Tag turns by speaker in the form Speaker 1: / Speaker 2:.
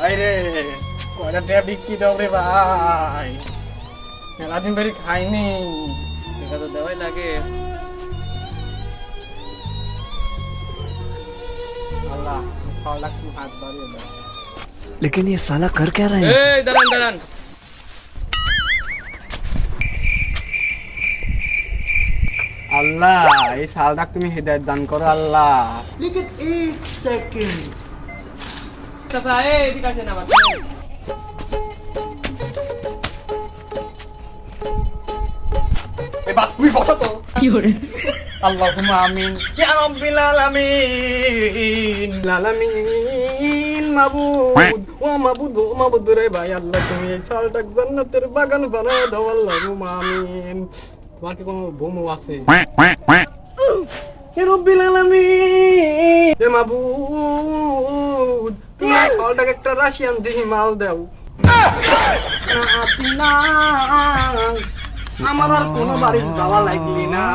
Speaker 1: ভাই রে, কয়টা টিয়া বিক্রি দাও রে ভাই, মেলাদিন বাড়ি খাইনি,
Speaker 2: টাকা তো দেওয়াই লাগে।
Speaker 1: আল্লাহ 6 লাখ তুমি হাত বাড়িয়ে দাও।
Speaker 3: लेकिन ये साला कर क्या रहे हैं?
Speaker 2: এই দাঁড়ান দাঁড়ান,
Speaker 1: আল্লাহ এই সালটা তুমি হৃদয়ত দান করো আল্লাহ।
Speaker 2: চাচা এদিকে আসেন আবার।
Speaker 1: এবার তুমি বসো তো। আল্লাহুম্মা আমিন ইয়া রাব্বিল আলামিন আলামিন মাবুদ ও মাবুদ রে ভাই আল্লাহ তুমি এই সালটা জান্নাতের বাগান বানায় দাও আল্লাহুম্মা আমিন। তোমার কি কোনো বমু আছে? ইয়া রাব্বিল আলামিন এ মাবুদ তুমি এই সালটাকে একটা রাশিয়ান দেহি মাল দাও না। আমার আর কোনো বাড়ি যাওয়া লাগলি না।